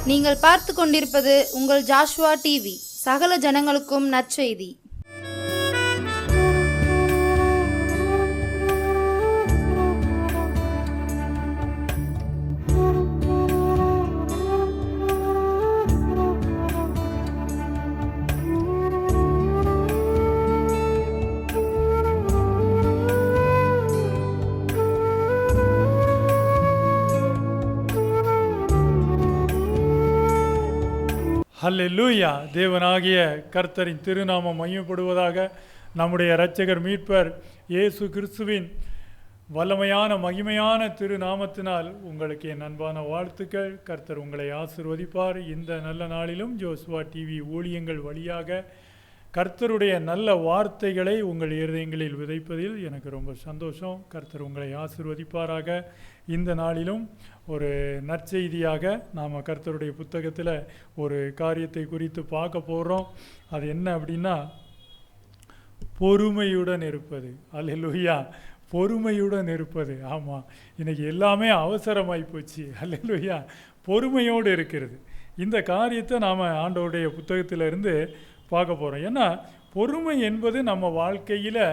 நீங்கள் பார்த்து கொண்டிருப்பது உங்கள் ஜாஷுவா டிவி. சகல ஜனங்களுக்கும் நற்செய்தி. ஹல்லேலூயா. தேவனாகிய கர்த்தரின் திருநாமம் மகிமைப்படுவதாக. நம்முடைய இரட்சகர் மீட்பர் இயேசு கிறிஸ்துவின் வல்லமையான மகிமையான திருநாமத்தினால் உங்களுக்கு என் அன்பான வாழ்த்துக்கள். கர்த்தர் உங்களை ஆசீர்வதிப்பார். இந்த நல்ல நாளிலும் ஜோசுவா டிவி ஊழியங்கள் வழியாக கர்த்தருடைய நல்ல வார்த்தைகளை உங்கள் இருதயங்களில் விதைப்பதில் எனக்கு ரொம்ப சந்தோஷம். கர்த்தர் உங்களை ஆசீர்வதிப்பாராக. இந்த நாளிலும் ஒரு நற்செய்தியாக நாம் கர்த்தருடைய புத்தகத்தில் ஒரு காரியத்தை குறித்து பார்க்க போகிறோம். அது என்ன அப்படின்னா, பொறுமையுடன் இருப்பது. அல்லேலூயா. பொறுமையுடன் இருப்பது. ஆமாம், இன்றைக்கி எல்லாமே அவசரமாகி போச்சு. அல்லேலூயா. பொறுமையோடு இருக்கிறது. இந்த காரியத்தை நாம் ஆண்டவருடைய புத்தகத்திலிருந்து பார்க்க போகிறோம். ஏன்னா பொறுமை என்பது நம்ம வாழ்க்கையில்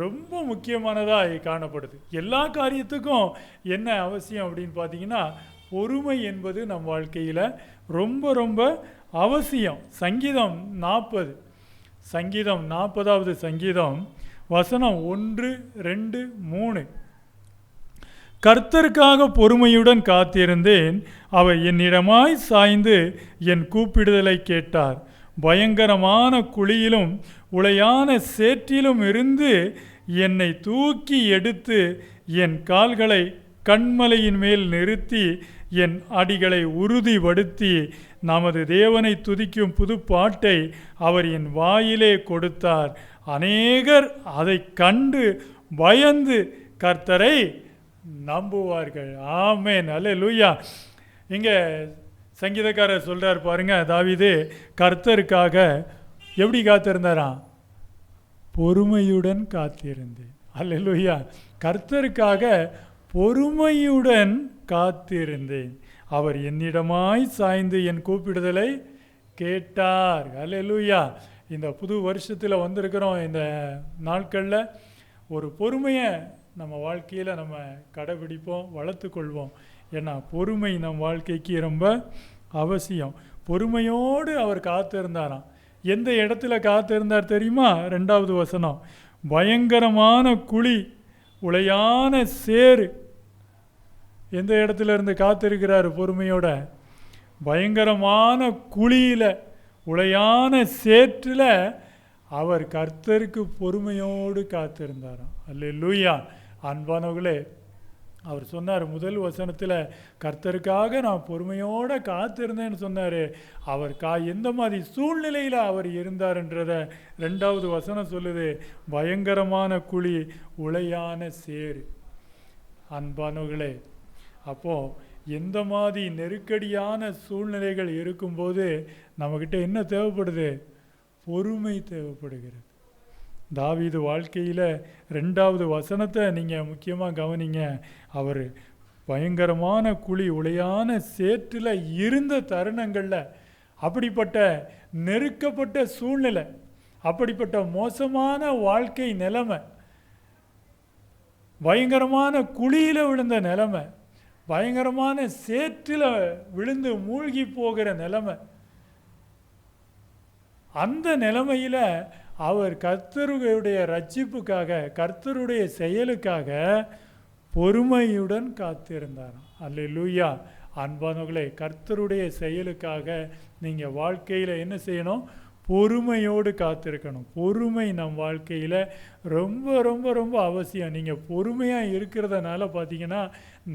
ரொம்ப முக்கியமானதாக காணப்படுது. எல்லா காரியத்துக்கும் என்ன அவசியம் அப்படின்னு பார்த்தீங்கன்னா, பொறுமை என்பது நம் வாழ்க்கையில் ரொம்ப ரொம்ப அவசியம். சங்கீதம் 40வது சங்கீதம் வசனம் 1, 2, 3. கர்த்தருக்காக பொறுமையுடன் காத்திருந்தேன், அவர் என்னிடமாய் சாய்ந்து என் கூப்பிடுதலை கேட்டார். பயங்கரமான குழியிலும் உளையான சேற்றிலும் இருந்து என்னை தூக்கி எடுத்து என் கால்களை கண்மலையின் மேல் நிறுத்தி என் அடிகளை உறுதிப்படுத்தி நமது தேவனை துதிக்கும் புது பாட்டை அவர் என் வாயிலே கொடுத்தார். அநேகர் அதை கண்டு பயந்து கர்த்தரை நம்புவார்கள். ஆமென். அல்லேலூயா. இங்கே சங்கீதக்காரர் சொல்கிறார் பாருங்க, தாவீது கர்த்தருக்காக எப்படி காத்திருந்தாராம்? பொறுமையுடன் காத்திருந்தேன். அல்லேலூயா. கர்த்தருக்காக பொறுமையுடன் காத்திருந்தேன், அவர் என்னிடமாய் சாய்ந்து என் கூப்பிடுதலை கேட்டார். அல்லேலூயா. இந்த புது வருஷத்தில் வந்திருக்கிறோம். இந்த நாட்களில் ஒரு பொறுமையை நம்ம வாழ்க்கையில் நம்ம கடைபிடிப்போம், வளர்த்து கொள்வோம். ஏன்னா பொறுமை நம் வாழ்க்கைக்கு ரொம்ப அவசியம். பொறுமையோடு அவர் காத்திருந்தாராம். எந்த இடத்துல காத்திருந்தார் தெரியுமா? 2வது வசனம், பயங்கரமான குழி உளையான சேறு. எந்த இடத்துல இருந்து காத்திருக்கிறார் பொறுமையோட? பயங்கரமான குழியில் உளையான சேற்றில் அவர் கர்த்தருக்கு பொறுமையோடு காத்திருந்தாராம். அல்லேலூயா. அன்பானவர்களே, அவர் சொன்னார் முதல் வசனத்தில், கர்த்தருக்காக நான் பொறுமையோடு காத்திருந்தேன்னு சொன்னார். அவர் எந்த மாதிரி சூழ்நிலையில் அவர் இருந்தார்ன்றதை 2வது வசனம் சொல்லுது. பயங்கரமான குழி உளையான சேறு. அன்பானவர்களே, அப்போது எந்த மாதிரி நெருக்கடியான சூழ்நிலைகள் இருக்கும்போது நம்மக்கிட்ட என்ன தேவைப்படுது? பொறுமை தேவைப்படுகிறது. தாவீது வாழ்க்கையில் 2வது வசனத்தை நீங்கள் முக்கியமாக கவனிங்க. அவர் பயங்கரமான குழி உளையான சேற்றில் இருந்த தருணங்களில், அப்படிப்பட்ட நெருக்கப்பட்ட சூழ்நிலை, அப்படிப்பட்ட மோசமான வாழ்க்கை நிலைமை, பயங்கரமான குழியில் விழுந்த நிலைமை, பயங்கரமான சேற்றில் விழுந்து மூழ்கி போகிற நிலைமை, அந்த நிலைமையில் அவர் கர்த்தருடைய ரட்சிப்புக்காக, கர்த்தருடைய செயலுக்காக பொறுமையுடன் காத்திருந்தாராம். அல்லேலூயா. அன்பானவர்களே, கர்த்தருடைய செயலுக்காக நீங்கள் வாழ்க்கையில் என்ன செய்யணும்? பொறுமையோடு காத்திருக்கணும். பொறுமை நம் வாழ்க்கையில் ரொம்ப ரொம்ப ரொம்ப அவசியம். நீங்கள் பொறுமையாக இருக்கிறதுனால பார்த்தீங்கன்னா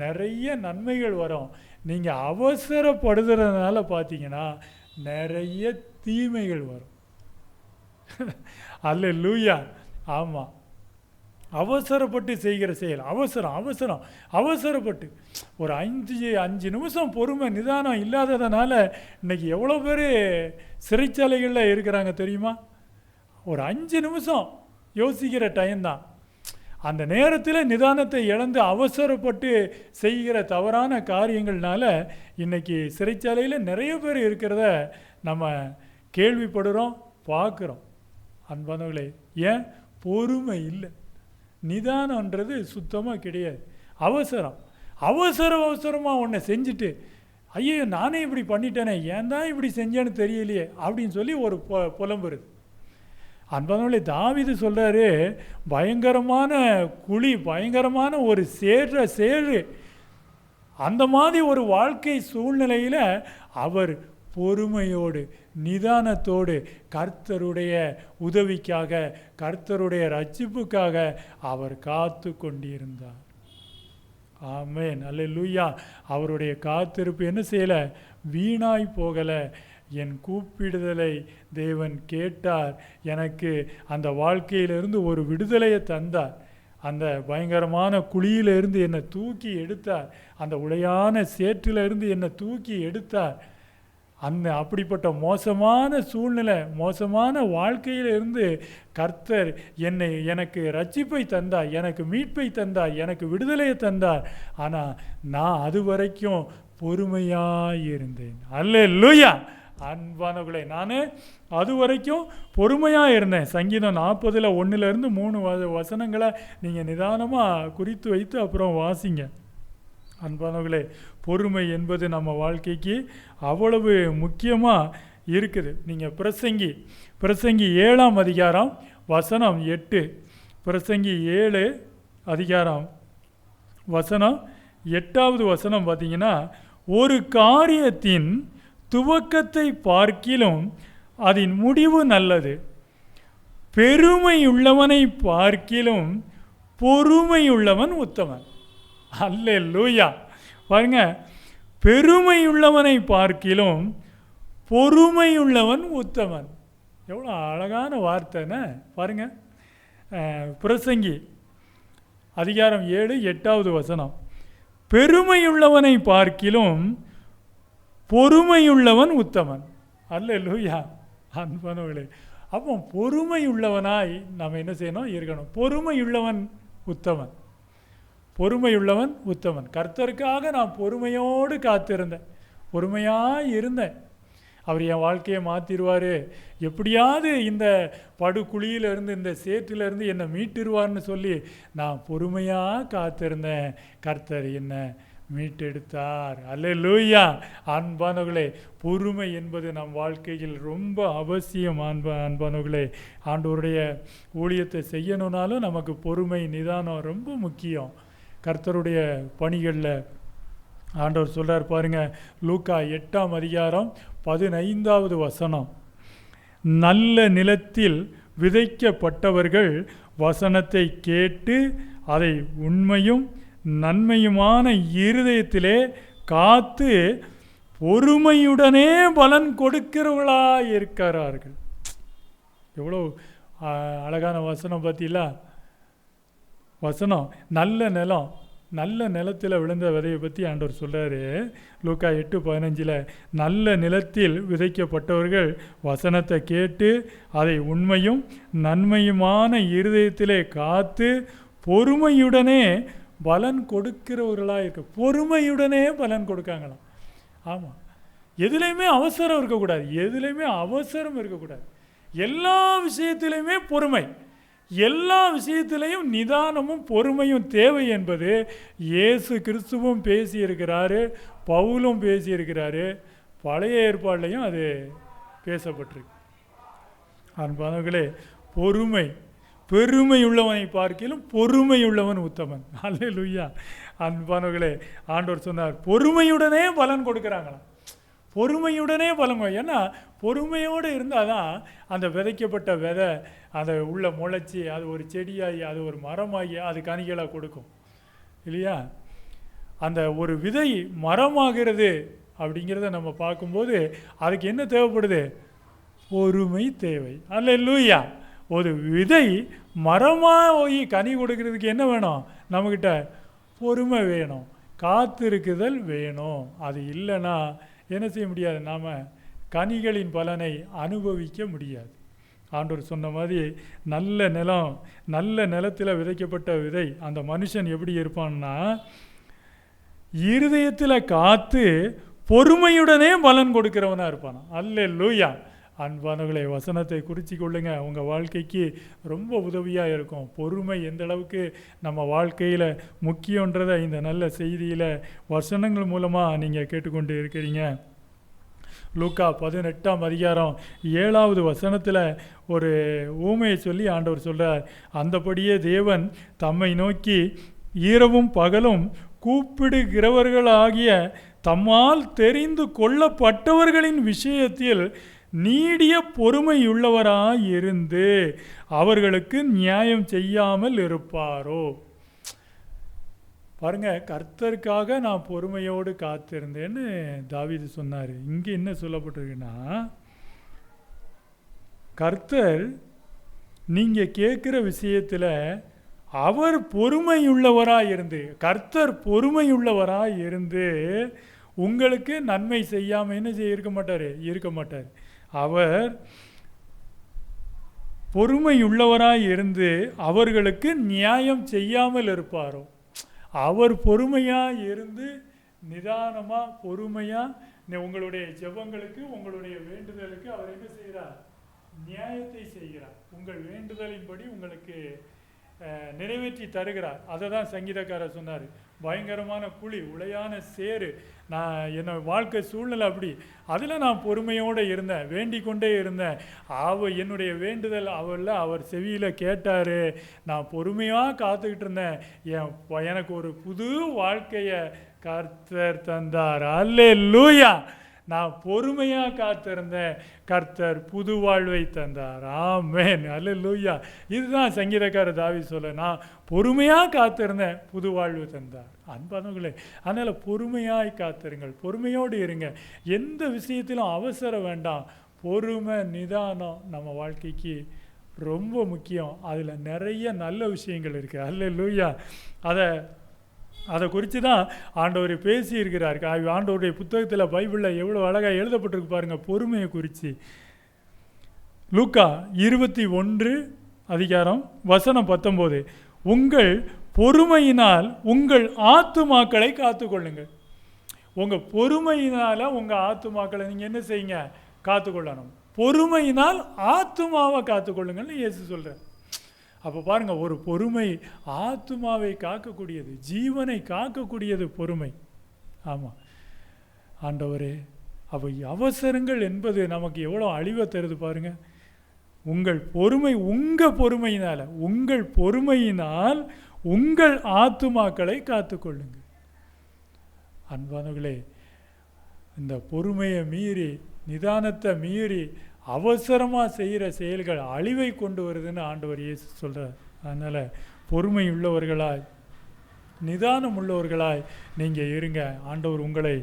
நிறைய நன்மைகள் வரும். நீங்கள் அவசரப்படுறதுனால பார்த்தீங்கன்னா நிறைய தீமைகள் வரும். அல்லேலூயா. ஆமாம், அவசரப்பட்டு செய்கிற செயல், அவசரப்பட்டு ஒரு 5 நிமிஷம் பொறுமை நிதானம் இல்லாததுனால இன்றைக்கி எவ்வளோ பேர் சிறைச்சாலைகளில் இருக்கிறாங்க தெரியுமா? ஒரு 5 நிமிஷம் யோசிக்கிற டைம்தான். அந்த நேரத்தில் நிதானத்தை இழந்து அவசரப்பட்டு செய்கிற தவறான காரியங்கள்னால இன்றைக்கி சிறைச்சாலையில் நிறைய பேர் இருக்கிறத நம்ம கேள்விப்படுறோம், பார்க்குறோம். அன்பானவர்களே, ஏன்? பொறுமை இல்லை, நிதானன்றது சுத்தமாக கிடையாது. அவசரமாக ஒன்றை செஞ்சுட்டு ஐயோ நானே இப்படி பண்ணிட்டேனே, ஏன் தான் இப்படி செஞ்சேன்னு தெரியலையே அப்படின்னு சொல்லி ஒரு புலம்புறது. அன்பானவர்களே, தாவீது சொல்கிறாரு, பயங்கரமான குழி, பயங்கரமான ஒரு சேறு, அந்த மாதிரி ஒரு வாழ்க்கை சூழ்நிலையில் அவர் பொறுமையோடு நிதானத்தோடு கர்த்தருடைய உதவிக்காக, கர்த்தருடைய ரட்சிப்புக்காக அவர் காத்து கொண்டிருந்தார். ஆமென், அல்லேலூயா. அவருடைய காத்திருப்பு என்ன செய்யலை? வீணாய் போகலை. என் கூப்பிடுதலை தேவன் கேட்டார், எனக்கு அந்த வாழ்க்கையிலிருந்து ஒரு விடுதலையை தந்தார். அந்த பயங்கரமான குழியிலிருந்து என்னை தூக்கி எடுத்தார், அந்த உளையான சேற்றிலிருந்து என்னை தூக்கி எடுத்தார். அப்படிப்பட்ட மோசமான சூழ்நிலை, மோசமான வாழ்க்கையிலிருந்து கர்த்தர் எனக்கு ரட்சிப்பை தந்தார், எனக்கு மீட்பை தந்தார், எனக்கு விடுதலையை தந்தார். ஆனால் நான் அது வரைக்கும் பொறுமையாக இருந்தேன். அல்லேலூயா. அன்பானவர்களே, நான் அது வரைக்கும் பொறுமையாக இருந்தேன். சங்கீதம் 40:1-3 வசனங்களை நீங்கள் நிதானமாக குறித்து வைத்து அப்புறம் வாசிங்க. அன்பானவர்களே, பொறுமை என்பது நம்ம வாழ்க்கைக்கு அவ்வளவு முக்கியமாக இருக்குது. நீங்கள் பிரசங்கி 7ஆம் அதிகாரம் வசனம் 8, பிரசங்கி 7 அதிகாரம் வசனம் 8வது வசனம் பார்த்தீங்கன்னா, ஒரு காரியத்தின் துவக்கத்தை பார்க்கிலும் அதன் முடிவு நல்லது, பெருமையுள்ளவனை பார்க்கிலும் பொறுமையுள்ளவன் உத்தமன். அல்லேலூயா. பாருங்க, பெருமையுள்ளவனை பார்க்கிலும் பொறுமையுள்ளவன் உத்தமன். எவ்வளோ அழகான வார்த்தைன்னு பாருங்க. பிரசங்கி அதிகாரம் 7 8வது வசனம், பெருமையுள்ளவனை பார்க்கிலும் பொறுமையுள்ளவன் உத்தமன். அல்லேலூயா. அன்பானவர்களே, அப்போ பொறுமையுள்ளவனாய் நம்ம என்ன செய்யணும்? இருக்கணும். பொறுமையுள்ளவன் உத்தமன், பொறுமையுள்ளவன் உத்தமன். கர்த்தருக்காக நான் பொறுமையோடு காத்திருந்தேன், பொறுமையாக இருந்தேன். அவர் என் வாழ்க்கையை மாற்றிடுவார், எப்படியாவது இந்த படுகுழியிலிருந்து, இந்த சேற்றிலிருந்து என்னை மீட்டிடுவார்னு சொல்லி நான் பொறுமையாக காத்திருந்தேன். கர்த்தர் என்னை மீட்டெடுத்தார். அல்லேலூயா. அன்பானவர்களே, பொறுமை என்பது நம் வாழ்க்கையில் ரொம்ப அவசியம். அன்பானவர்களே, ஆண்டவருடைய ஊழியத்தை செய்யணுன்னாலும் நமக்கு பொறுமை நிதானம் ரொம்ப முக்கியம். கர்த்தருடைய பணிகளில் ஆண்டவர் சொல்கிறார் பாருங்க, லூக்கா 8ஆம் அதிகாரம் 15வது வசனம், நல்ல நிலத்தில் விதைக்கப்பட்டவர்கள் வசனத்தை கேட்டு அதை உண்மையும் நன்மையுமான இருதயத்திலே காத்து பொறுமையுடனே பலன் கொடுக்கிறவர்களாக இருக்கிறார்கள். எவ்வளோ அழகான வசனம் பார்த்தீங்களா? வசனம் நல்ல நிலம், நல்ல நிலத்தில் விழுந்த விதையை பற்றி ஆண்டவர் சொல்கிறாரு. லூக்கா 8:15, நல்ல நிலத்தில் விதைக்கப்பட்டவர்கள் வசனத்தை கேட்டு அதை உண்மையும் நன்மையுமான இருதயத்திலே காத்து பொறுமையுடனே பலன் கொடுக்கிறவர்களாக இருக்க. பொறுமையுடனே பலன் கொடுக்காங்களாம். ஆமாம், எதுலேயுமே அவசரம் இருக்கக்கூடாது, எதுலேயுமே அவசரம் இருக்கக்கூடாது. எல்லா விஷயத்திலையுமே பொறுமை, எல்லா விஷயத்திலையும் நிதானமும் பொறுமையும் தேவை என்பது இயேசு கிறிஸ்துவும் பேசியிருக்கிறாரு, பவுலும் பேசியிருக்கிறாரு, பழைய ஏற்பாடுலையும் அது பேசப்பட்டிருக்கு. அன்பானவர்களே, பொறுமை, பெருமையுள்ளவனை பார்க்கிலும் பொறுமையுள்ளவன் உத்தமன். அல்லேலூயா. அன்பானவர்களே, ஆண்டவர் சொன்னார் பொறுமையுடனே பலன் கொடுக்குறாங்களாம். பொறுமையுடனே பலன். ஏன்னா பொறுமையோடு இருந்தால் தான் அந்த விதைக்கப்பட்ட விதை அதை உள்ள முளைச்சி அது ஒரு செடியாகி அது ஒரு மரமாகி அது கனிகளாக கொடுக்கும் இல்லையா? அந்த ஒரு விதை மரமாகிறது அப்படிங்கிறத நம்ம பார்க்கும்போது அதுக்கு என்ன தேவைப்படுது? பொறுமை தேவை. அல்லேலூயா. ஒரு விதை மரமாக போய் கனி கொடுக்கறதுக்கு என்ன வேணும்? நம்மக்கிட்ட பொறுமை வேணும், காத்திருக்குதல் வேணும். அது இல்லைன்னா என்ன செய்ய முடியாது? நாம் கனிகளின் பலனை அனுபவிக்க முடியாது. ஆண்டவர் சொன்ன மாதிரி நல்ல நிலம், நல்ல நிலத்தில் விதைக்கப்பட்ட விதை. அந்த மனுஷன் எப்படி இருப்பான்னா, இருதயத்தில் காத்து பொறுமையுடனே பலன் கொடுக்கிறவனாக இருப்பானா. அல்லேலூயா. அன்பானவர்களே, வசனத்தை குறித்து கொள்ளுங்க. உங்கள் வாழ்க்கைக்கு ரொம்ப உதவியாக இருக்கும். பொறுமை எந்த அளவுக்கு நம்ம வாழ்க்கையில் முக்கியன்றதை இந்த நல்ல செய்தியில் வசனங்கள் மூலமாக நீங்கள் கேட்டுக்கொண்டு இருக்கிறீங்க. லூக்கா 18ஆம் அதிகாரம் 7வது வசனத்தில் ஒரு ஊமையை சொல்லி ஆண்டவர் சொல்கிறார். அந்தபடியே தேவன் தம்மை நோக்கி இரவும் பகலும் கூப்பிடுகிறவர்களாகிய தம்மால் தெரிந்து கொள்ளப்பட்டவர்களின் விஷயத்தில் நீடிய பொறுமையுள்ளவராயிருந்து அவர்களுக்கு நியாயம் செய்யாமல் இருப்பாரோ. பாருங்க, கர்த்தருக்காக நான் பொறுமையோடு காத்திருந்தேன்னு தாவீது சொன்னார். இங்கே என்ன சொல்லப்பட்டிருக்குன்னா, கர்த்தர் நீங்கள் கேட்குற விஷயத்தில் அவர் பொறுமையுள்ளவராக இருந்து, கர்த்தர் பொறுமையுள்ளவராக இருந்து உங்களுக்கு நன்மை செய்யாமல் என்ன இருக்க மாட்டார். அவர் பொறுமையுள்ளவராய் இருந்து அவர்களுக்கு நியாயம் செய்யாமல் இருப்பாரோ. அவர் பொறுமையாக இருந்து நிதானமாக பொறுமையாக உங்களுடைய ஜெபங்களுக்கு, உங்களுடைய வேண்டுதலுக்கு அவர் என்ன செய்கிறார்? நியாயத்தை செய்கிறார். உங்கள் வேண்டுதலின்படி உங்களுக்கு நிறைவேற்றி தருகிறார். அதை தான் சங்கீதக்காரர் சொன்னார். பயங்கரமான குழி, உளையான சேரு, நான் என்னோட வாழ்க்கை சூழ்நிலை அப்படி, அதில் நான் பொறுமையோடு இருந்தேன், வேண்டிக் கொண்டே இருந்தேன். என்னுடைய வேண்டுதல் அவர் செவியில் கேட்டார். நான் பொறுமையாக காத்துக்கிட்டு இருந்தேன். எனக்கு ஒரு புது வாழ்க்கையை கர்த்தர் தந்தார். அல்லேலூயா. நான் பொறுமையாக காத்திருந்தேன், கர்த்தர் புது வாழ்வை தந்தார். ஆமென். அல்லேலூயா. இதுதான் சங்கீதக்காரர் தாவீது சொல்ல, நான் பொறுமையாக காத்திருந்தேன், புது வாழ்வு தந்தார். அன்பானவர்களே, அதனால் பொறுமையாய் காத்திருங்கள், பொறுமையோடு இருங்க. எந்த விஷயத்திலும் அவசரம் வேண்டாம். பொறுமை, நிதானம் நம்ம வாழ்க்கைக்கு ரொம்ப முக்கியம். அதில் நிறைய நல்ல விஷயங்கள் இருக்குது. அல்லேலூயா. அதை குறித்து தான் ஆண்டவர் பேசியிருக்கிறார். ஆண்டவருடைய புத்தகத்தில், பைபிளில் எவ்வளோ அழகாக எழுதப்பட்டிருக்கு பாருங்கள் பொறுமையை குறித்து. லூக்கா 21 அதிகாரம் வசனம் 19. உங்கள் பொறுமையினால் உங்கள் ஆத்துமாக்களை காத்துக்கொள்ளுங்கள். உங்கள் பொறுமையினால் உங்கள் ஆத்துமாக்களை நீங்கள் என்ன செய்யுங்க? காத்துக்கொள்ளணும். பொறுமையினால் ஆத்துமாவை காத்துக்கொள்ளுங்கள்னு இயேசு சொல்கிறார். அப்போ பாருங்கள், ஒரு பொறுமை ஆத்துமாவை காக்கக்கூடியது, ஜீவனை காக்கக்கூடியது பொறுமை. ஆமாம் ஆண்டவரே, அப்போ அவசரங்கள் என்பது நமக்கு எவ்வளோ அழிவை தருது பாருங்கள். உங்கள் பொறுமை, உங்கள் பொறுமையினால் உங்கள் ஆத்துமாக்களை காத்துக்கொள்ளுங்கள். அன்பானவர்களே, இந்த பொறுமையை மீறி, நிதானத்தை மீறி அவசரமாக செய்கிற செயல்கள் அழிவை கொண்டு வருதுன்னு ஆண்டவர் இயேசு சொல்கிறார். அதனால் பொறுமை உள்ளவர்களாய், நிதானம் உள்ளவர்களாய் நீங்கள் இருங்க. ஆண்டவர் உங்களை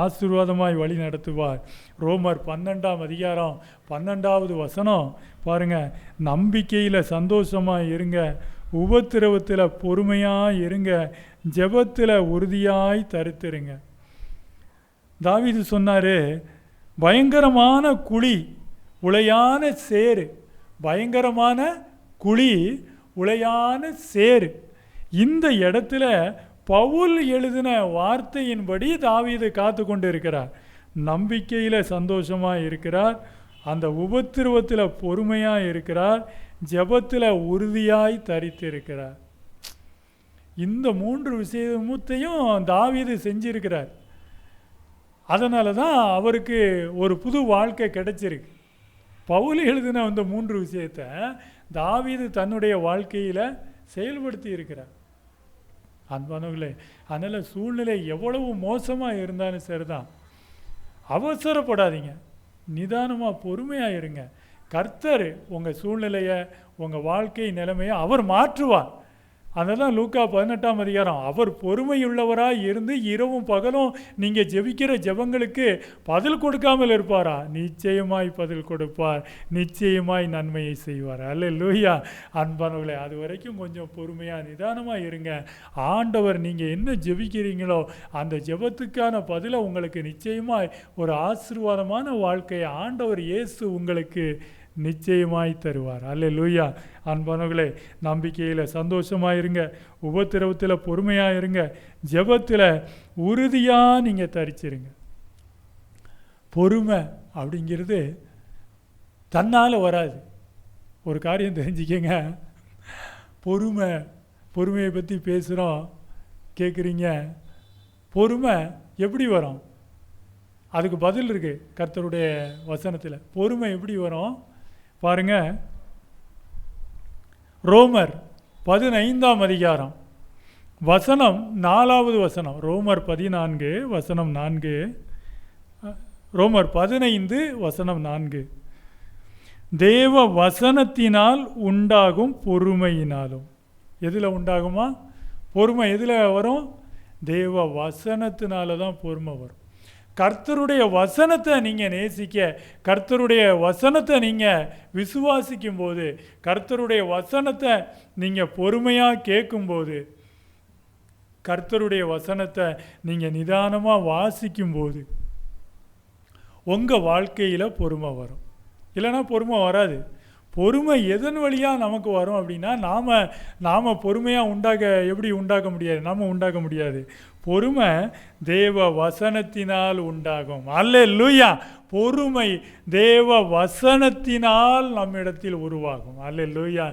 ஆசீர்வாதமாய் வழி நடத்துவார். ரோமர் 12ஆம் அதிகாரம் 12வது வசனம் பாருங்கள். நம்பிக்கையில் சந்தோஷமாக இருங்க, உபத்திரவத்தில் பொறுமையாக இருங்க, ஜெபத்தில் உறுதியாய் தரித்திருங்க. தாவீது சொன்னார், பயங்கரமான குழி, உளையான சேரு, பயங்கரமான குழி, உளையான சேரு. இந்த இடத்துல பவுல் எழுதின வார்த்தையின்படி தாவீது காத்து கொண்டு இருக்கிறார். நம்பிக்கையில் சந்தோஷமாக இருக்கிறார், அந்த உபத்திரவத்தில் பொறுமையாக இருக்கிறார், ஜெபத்தில் உறுதியாய் தரித்து இருக்கிறார். இந்த 3 விஷயத்தையும் தாவீது செஞ்சிருக்கிறார். அதனால தான் அவருக்கு ஒரு புது வாழ்க்கை கிடைச்சிருக்கு. பவுல் எழுதின அந்த 3 விஷயத்தை தாவீது தன்னுடைய வாழ்க்கையில் செயல்படுத்தி இருக்கிறார். அன்பானவர்களே, அதனால் சூழ்நிலை எவ்வளவு மோசமாக இருந்தாலும் சரிதான், அவசரப்படாதீங்க, நிதானமாக பொறுமையாக இருங்க. கர்த்தர் உங்கள் சூழ்நிலையை, உங்கள் வாழ்க்கை நிலைமையை அவர் மாற்றுவார். அதெல்லாம் லூக்கா 18ஆம் அதிகாரம். அவர் பொறுமையுள்ளவராக இருந்து இரவும் பகலும் நீங்கள் ஜெபிக்கிற ஜெபங்களுக்கு பதில் கொடுக்காமல் இருப்பாரா? நிச்சயமாய் பதில் கொடுப்பார், நிச்சயமாய் நன்மையை செய்வார். அல்லேலூயா. அன்பானவர்களே, அது வரைக்கும் கொஞ்சம் பொறுமையாக நிதானமாக இருங்க. ஆண்டவர் நீங்கள் என்ன ஜெபிக்கிறீங்களோ அந்த ஜெபத்துக்கான பதிலை உங்களுக்கு நிச்சயமாய் ஒரு ஆசீர்வாதமான வாழ்க்கையை ஆண்டவர் இயேசு உங்களுக்கு நிச்சயமாய் தருவார். அல்லேலூயா. அன்பானவர்களே, நம்பிக்கையில் சந்தோஷமாக இருங்க, உபத்திரவத்தில் பொறுமையாக இருங்க, ஜெபத்தில் உறுதியாக நீங்கள் தரிச்சிருங்க. பொறுமை அப்படிங்கிறது தன்னால் வராது. ஒரு காரியம் தெரிஞ்சுக்கங்க, பொறுமையை பற்றி பேசுகிறோம், கேட்குறீங்க. பொறுமை எப்படி வரும்? அதுக்கு பதில் இருக்குது கர்த்தருடைய வசனத்தில். பொறுமை எப்படி வரும் பாருங்க. ரோமர் 15ஆம் அதிகாரம் வசனம் 4வது வசனம். ரோமர் 14 வசனம் 4. ரோமர் 15 வசனம் 4. தேவ வசனத்தினால் உண்டாகும் பொறுமையினாலும். எதில் உண்டாகுமா பொறுமை? எதில் வரும்? தேவ வசனத்தினால தான் பொறுமை வரும். கர்த்தருடைய வசனத்தை நீங்கள் நேசிக்க, கர்த்தருடைய வசனத்தை நீங்கள் விசுவாசிக்கும் போது, கர்த்தருடைய வசனத்தை நீங்கள் பொறுமையாக கேட்கும்போது, கர்த்தருடைய வசனத்தை நீங்கள் நிதானமாக வாசிக்கும்போது உங்கள் வாழ்க்கையில் பொறுமை வரும். இல்லைன்னா பொறுமை வராது. பொறுமை எதன் வழியாக நமக்கு வரும் அப்படின்னா, நாம் பொறுமையாக எப்படி உண்டாக்க முடியாது? நாம் உண்டாக்க முடியாது. பொறுமை தேவ வசனத்தினால் உண்டாகும். அல்லேலூயா. பொறுமை தேவ வசனத்தினால் நம்மிடத்தில் உருவாகும். அல்லேலூயா.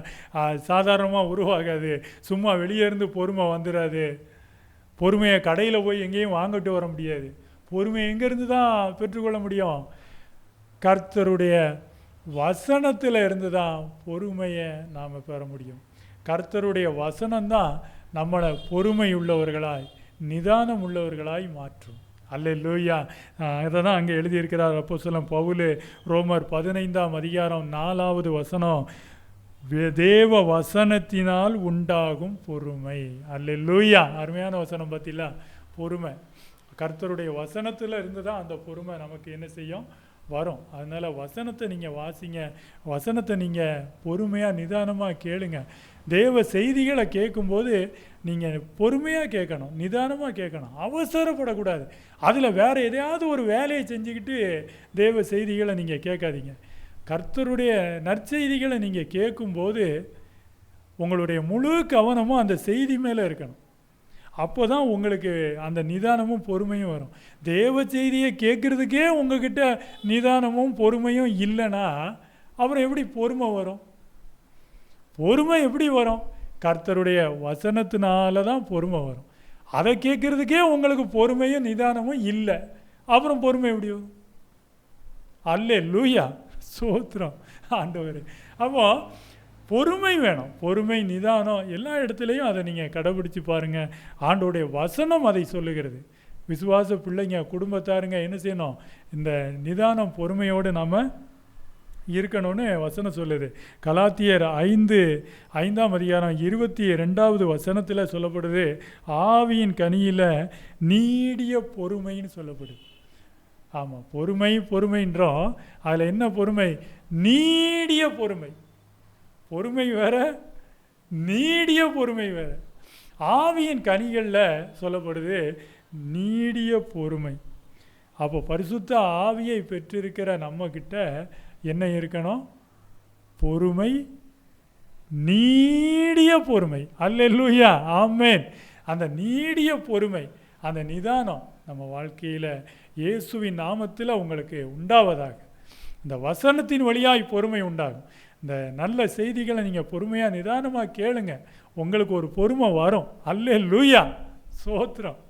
சாதாரணமாக உருவாகாது. சும்மா வெளியே இருந்து பொறுமை வந்துடாது. பொறுமையை கடையில் போய் எங்கேயும் வாங்கிட்டு வர முடியாது. பொறுமை எங்கேருந்து தான் பெற்றுக்கொள்ள முடியும்? கர்த்தருடைய வசனத்தில் இருந்து தான் பொறுமையை நாம் பெற முடியும். கர்த்தருடைய வசனம்தான் நம்மளை பொறுமை உள்ளவர்களாய், நிதானம் உள்ளவர்களாய் மாற்றும். அல்லேலூயா. அதை தான் அங்கே எழுதியிருக்கிறார் அப்போஸ்தலன் பவுல். ரோமர் 15ஆம் அதிகாரம் 4வது வசனம். தேவ வசனத்தினால் உண்டாகும் பொறுமை. அல்லேலூயா. அருமையான வசனம் பார்த்தீங்களா? பொறுமை கர்த்தருடைய வசனத்தில் இருந்து தான் அந்த பொறுமை நமக்கு என்ன செய்யும்? வரும். அதனால் வசனத்தை நீங்கள் வாசிங்க, வசனத்தை நீங்கள் பொறுமையாக நிதானமாக கேளுங்க. தேவ செய்திகளை கேட்கும்போது நீங்கள் பொறுமையாக கேட்கணும், நிதானமாக கேட்கணும், அவசரப்படக்கூடாது. அதில் வேறு எதையாவது ஒரு வேலையை செஞ்சுக்கிட்டு தேவ செய்திகளை நீங்கள் கேட்காதீங்க. கர்த்தருடைய நற்செய்திகளை நீங்கள் கேட்கும்போது உங்களுடைய முழு கவனமும் அந்த செய்தி மேலே இருக்கணும். அப்போ தான் உங்களுக்கு அந்த நிதானமும் பொறுமையும் வரும். தேவ செய்தியை கேட்குறதுக்கே உங்ககிட்ட நிதானமும் பொறுமையும் இல்லைன்னா அப்புறம் எப்படி பொறுமை வரும்? பொறுமை எப்படி வரும்? கர்த்தருடைய வசனத்தினால தான் பொறுமை வரும். அதை கேட்குறதுக்கே உங்களுக்கு பொறுமையும் நிதானமும் இல்லை, அப்புறம் பொறுமை எப்படி வரும்? அல்லேலூயா. ஸ்தோத்திரம் ஆண்டவரே. அப்போ பொறுமை வேணும். பொறுமை, நிதானம் எல்லா இடத்துலையும் அதை நீங்கள் கடைபிடிச்சு பாருங்கள். ஆண்டோடைய வசனம் அதை சொல்லுகிறது. விசுவாச பிள்ளைங்க, குடும்பத்தாருங்க என்ன செய்யணும்? இந்த நிதானம் பொறுமையோடு நாம் இருக்கணும்னு வசனம் சொல்லுது. கலாத்தியர் 5ஆம் அதிகாரம் 22வது வசனத்தில் சொல்லப்படுது, ஆவியின் கனியில் நீடிய பொறுமைன்னு சொல்லப்படுது. ஆமாம், பொறுமைன்றோம். அதில் என்ன பொறுமை? நீடிய பொறுமை. பொறுமை வேற, நீடிய பொறுமை வேற. ஆவியின் கனிகளில் சொல்லப்படுது நீடிய பொறுமை. அப்போ பரிசுத்த ஆவியை பெற்றிருக்கிற நம்மக்கிட்ட என்ன இருக்கணும்? பொறுமை, நீடிய பொறுமை. அல்லேலூயா, ஆமென். அந்த நீடிய பொறுமை, அந்த நிதானம் நம்ம வாழ்க்கையில் இயேசுவின் நாமத்தில் உங்களுக்கு உண்டாவதாக. இந்த வசனத்தின் வழியாய் பொறுமை உண்டாகும். இந்த நல்ல செய்திகளை நீங்கள் பொறுமையாக நிதானமாக கேளுங்க, உங்களுக்கு ஒரு பொறுமை வரும். அல்லேலூயா, ஸ்தோத்திரம்.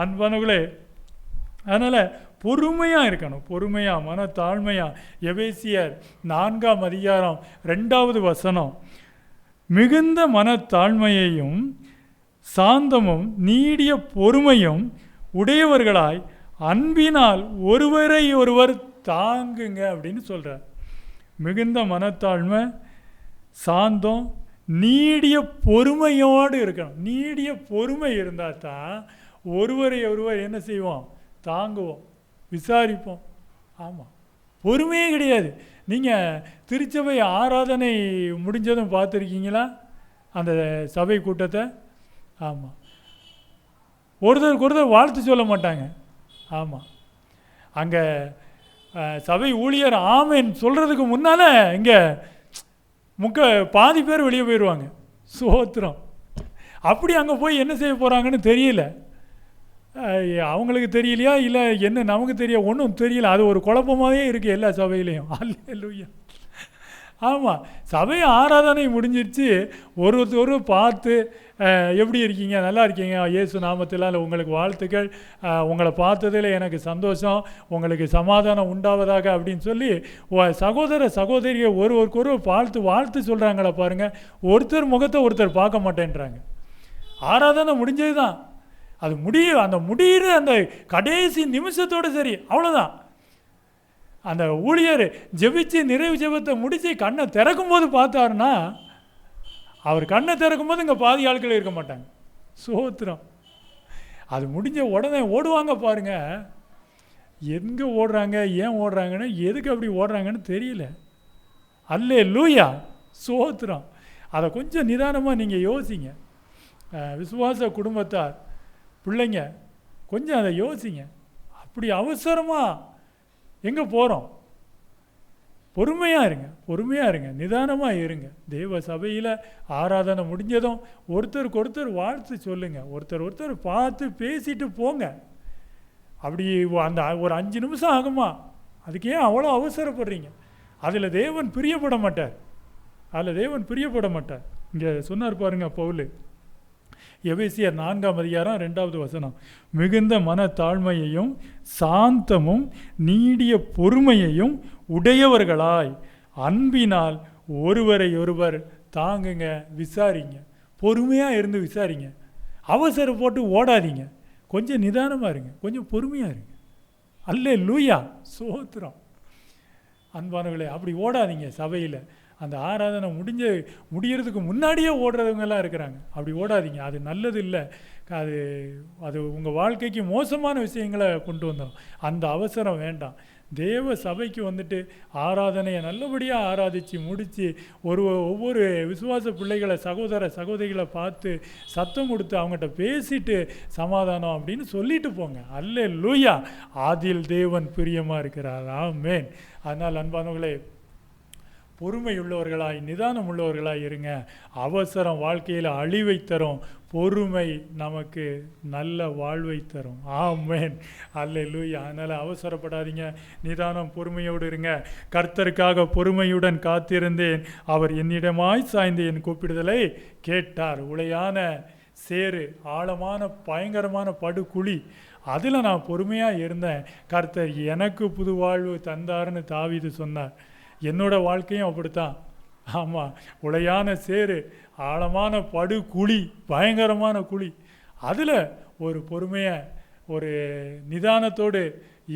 அன்பானவர்களே, அதனால் பொறுமையாக இருக்கணும். பொறுமையாக, மனத்தாழ்மையாக. எபேசியர் 4ஆம் அதிகாரம் 2வது வசனம். மிகுந்த மனத்தாழ்மையையும் சாந்தமும் நீடிய பொறுமையும் உடையவர்களாய் அன்பினால் ஒருவரை ஒருவர் தாங்குங்க அப்படின்னு சொல்கிறார். மிகுந்த மனத்தாழ்மை, சாந்தம், நீடிய பொறுமையோடு இருக்கணும். நீடிய பொறுமை இருந்தால் தான் ஒருவரை ஒருவர் என்ன செய்வோம்? தாங்குவோம், விசாரிப்போம். ஆமாம், பொறுமையே கிடையாது. நீங்கள் திருச்சபை ஆராதனை முடிஞ்சதும் பார்த்துருக்கீங்களா அந்த சபை கூட்டத்தை? ஆமாம், ஒருத்தருக்கு ஒருத்தர் வாழ்த்து சொல்ல மாட்டாங்க. ஆமாம், அங்கே சபை ஊழியர் ஆமென் சொல்கிறதுக்கு முன்னால் இங்கே பாதி பேர் வெளியே போயிடுவாங்க. ஸ்தோத்திரம். அப்படி அங்கே போய் என்ன செய்ய போகிறாங்கன்னு தெரியல. அவங்களுக்கு தெரியலையா இல்லை என்ன நமக்கு தெரிய ஒன்றும் தெரியல. அது ஒரு குழப்பமாகவே இருக்குது எல்லா சபையிலையும். அல்லேலூயா. ஆமாம், சபை ஆராதனை முடிஞ்சிருச்சு. ஒருத்தர் பார்த்து எப்படி இருக்கீங்க, நல்லா இருக்கீங்க, இயேசு நாமத்தில் உங்களுக்கு வாழ்த்துக்கள், உங்களை பார்த்ததில் எனக்கு சந்தோஷம், உங்களுக்கு சமாதானம் உண்டாவதாக அப்படின்னு சொல்லி சகோதர சகோதரியை ஒருவருக்கு வாழ்த்து சொல்கிறாங்களா பாருங்கள். ஒருத்தர் முகத்தை ஒருத்தர் பார்க்க மாட்டேன்றாங்க. ஆராதனை முடிஞ்சது தான், அது அந்த முடிகிற அந்த கடைசி நிமிஷத்தோடு சரி, அவ்வளோதான். அந்த ஊழியர் ஜெபிச்சு நிறைவு ஜெபத்தை முடித்து கண்ணை திறக்கும்போது பார்த்தாருன்னா, அவர் கண்ணை திறக்கும்போது இங்கே பாதி ஆட்கள் இருக்க மாட்டாங்க. ஸ்தோத்திரம். அது முடிஞ்ச உடனே ஓடுவாங்க பாருங்க. எங்கே ஓடுறாங்க, ஏன் ஓடுறாங்கன்னு, எதுக்கு அப்படி ஓடுறாங்கன்னு தெரியல. அல்லேலூயா. ஸ்தோத்திரம். அதை கொஞ்சம் நிதானமாக நீங்கள் யோசிங்க. விசுவாச குடும்பத்தார் பிள்ளைங்க கொஞ்சம் அதை யோசிங்க. அப்படி அவசரமாக எங்கே போகிறோம்? பொறுமையாக இருங்க, நிதானமாக இருங்க. தேவ சபையில் ஆராதனை முடிஞ்சதும் ஒருத்தருக்கு ஒருத்தர் வாழ்த்து சொல்லுங்கள். ஒருத்தர் பார்த்து பேசிட்டு போங்க. அப்படி அந்த ஒரு 5 நிமிஷம் ஆகுமா? அதுக்கு ஏன் அவ்வளோ அவசரப்படுறீங்க? அதில் தேவன் பிரியப்பட மாட்டார். இங்கே சொன்னார் பாருங்க பவுல், எபேசியர் 4ஆம் அதிகாரம் 2வது வசனம், மிகுந்த மன தாழ்மையையும் சாந்தமும் நீடிய பொறுமையையும் உடையவர்களாய் அன்பினால் ஒருவரை ஒருவர் தாங்குங்க, விசாரிங்க. பொறுமையாக இருந்து விசாரிங்க. அவசரம் போட்டு ஓடாதீங்க. கொஞ்சம் நிதானமாக இருங்க, கொஞ்சம் பொறுமையாக இருங்க. அல்லேலூயா. ஸ்தோத்திரம். அன்பானவர்களே, அப்படி ஓடாதீங்க. சபையில் அந்த ஆராதனை முடியறதுக்கு முன்னாடியே ஓடுறவங்கெல்லாம் இருக்கிறாங்க. அப்படி ஓடாதீங்க, அது நல்லது இல்லை. அது உங்கள் வாழ்க்கைக்கு மோசமான விஷயங்களை கொண்டு வந்துடும். அந்த அவசரம் வேண்டாம். தேவ சபைக்கு வந்துட்டு ஆராதனையை நல்லபடியாக ஆராதித்து முடித்து ஒவ்வொரு விசுவாச பிள்ளைகளை சகோதரிகளை பார்த்து சத்தம் கொடுத்து அவங்ககிட்ட பேசிட்டு சமாதானம் அப்படின்னு சொல்லிட்டு போங்க. அல்லேலூயா. அதில் தேவன் பிரியமாக இருக்கிறார். ஆமென். அதனால் அன்பானவர்களே, பொறுமை உள்ளவர்களாய் நிதானம் உள்ளவர்களாய் இருங்க. அவசரம் வாழ்க்கையில் அழிவை தரும், பொறுமை நமக்கு நல்ல வாழ்வை தரும். ஆமென். அல்லேலூயா. அதனால் அவசரப்படாதீங்க, நிதானம் பொறுமையோடு இருங்க. கர்த்தருக்காக பொறுமையுடன் காத்திருந்தேன், அவர் என்னிடமாய் சாய்ந்து என் கூப்பிடுதலை கேட்டார். உளையான சேறு, ஆழமான பயங்கரமான படுகுழி, அதில் நான் பொறுமையாக இருந்தேன். கர்த்தர் எனக்கு புது வாழ்வு தந்தார்னு தாவீது சொன்னார். என்னோட வாழ்க்கையும் அப்படித்தான். ஆமாம், உளையான சேரு, ஆழமான படுகுழி, பயங்கரமான குழி, அதில் ஒரு பொறுமையை ஒரு நிதானத்தோடு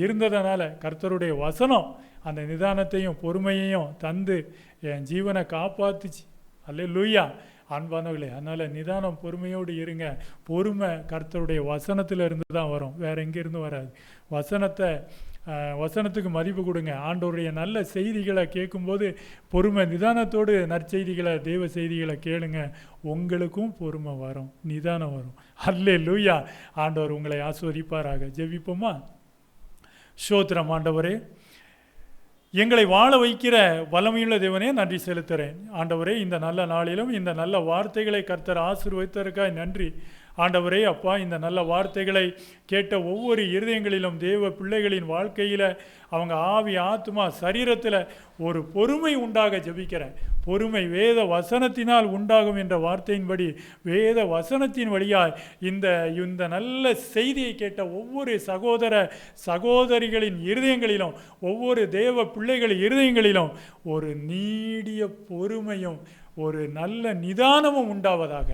இருந்ததனால கர்த்தருடைய வசனம் அந்த நிதானத்தையும் பொறுமையையும் தந்து என் ஜீவனை காப்பாத்துச்சு. அல்லேலூயா. அன்பானவர்களே, அதனால் நிதானம் பொறுமையோடு இருங்க. பொறுமை கர்த்தருடைய வசனத்தில் இருந்து தான் வரும், வேறு எங்கேருந்து வராது. வசனத்துக்கு மதிப்பு கொடுங்க. ஆண்டவருடைய நல்ல செய்திகளை கேட்கும்போது பொறுமை நிதானத்தோடு நற்செய்திகளை தேவ செய்திகளை கேளுங்க. உங்களுக்கும் பொறுமை வரும், நிதானம் வரும். அல்லேலூயா. ஆண்டவர் உங்களை ஆசீர்வதிப்பாராக. ஜெபிப்போமா? ஸ்தோத்திரம். ஆண்டவரே, எங்களை வாழ வைக்கிற வல்லமையுள்ள தேவனே, நன்றி செலுத்துகிறேன். ஆண்டவரே, இந்த நல்ல நாளிலும் இந்த நல்ல வார்த்தைகளை கர்த்தர் ஆசீர்வதித்ததற்காக நன்றி. ஆண்டவரே, அப்பா, இந்த நல்ல வார்த்தைகளை கேட்ட ஒவ்வொரு இருதயங்களிலும் தேவ பிள்ளைகளின் வாழ்க்கையில் அவங்க ஆவி ஆத்மா சரீரத்தில் ஒரு பொறுமை உண்டாக ஜெபிக்கிறேன். பொறுமை வேத வசனத்தினால் உண்டாகும் என்ற வார்த்தையின்படி வேத வசனத்தின் வழியாய் இந்த நல்ல செய்தியை கேட்ட ஒவ்வொரு சகோதரிகளின் இருதயங்களிலும் ஒவ்வொரு தேவ பிள்ளைகள் இருதயங்களிலும் ஒரு நீடிய பொறுமையும் ஒரு நல்ல நிதானமும் உண்டாவதாக.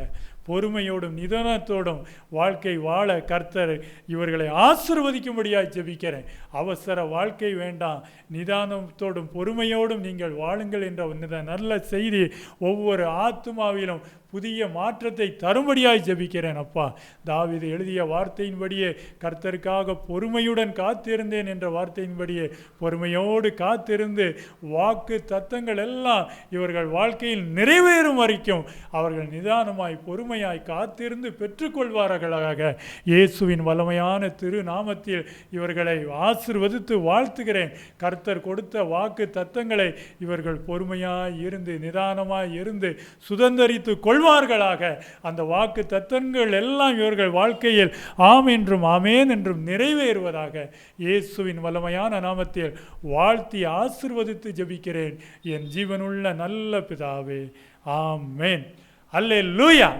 பொறுமையோடும் நிதானத்தோடும் வாழ்க்கை வாழ கர்த்தர் இவர்களை ஆசீர்வதிக்கும்படியாக ஜெபிக்கிறேன். அவசர வாழ்க்கை வேண்டாம், நிதானத்தோடும் பொறுமையோடும் நீங்கள் வாழுங்கள் என்ற நல்ல செய்தி ஒவ்வொரு ஆத்துமாவிலும் புதிய மாற்றத்தை தரும்படியாய் ஜெபிக்கிறேன் அப்பா. தாவீது எழுதிய வார்த்தையின்படியே கர்த்தருக்காக பொறுமையுடன் காத்திருந்தேன் என்ற வார்த்தையின்படியே பொறுமையோடு காத்திருந்து வாக்கு தத்தங்கள் எல்லாம் இவர்கள் வாழ்க்கையில் நிறைவேறும் வரைக்கும் அவர்கள் நிதானமாய் பொறுமையாய் காத்திருந்து பெற்றுக்கொள்வார்களாக. இயேசுவின் வல்லமையான திருநாமத்தில் இவர்களை ஆசீர்வதித்து வாழ்த்துகிறேன். கர்த்தர் கொடுத்த வாக்கு தத்தங்களை இவர்கள் பொறுமையாய் இருந்து நிதானமாய் இருந்து சுதந்தரித்து கொள்வார்களாக. அந்த வாக்கு தத்தங்கள் எல்லாம் இவர்கள் வாழ்க்கையில் ஆம் என்றும் ஆமேன் என்றும் நிறைவேறுவதாக. இயேசுவின் வல்லமையான நாமத்தில் வாழ்த்தி ஆசீர்வதித்து ஜெபிக்கிறேன் என் ஜீவனுள்ள நல்ல பிதாவே, ஆமேன். அல்லேலூயா.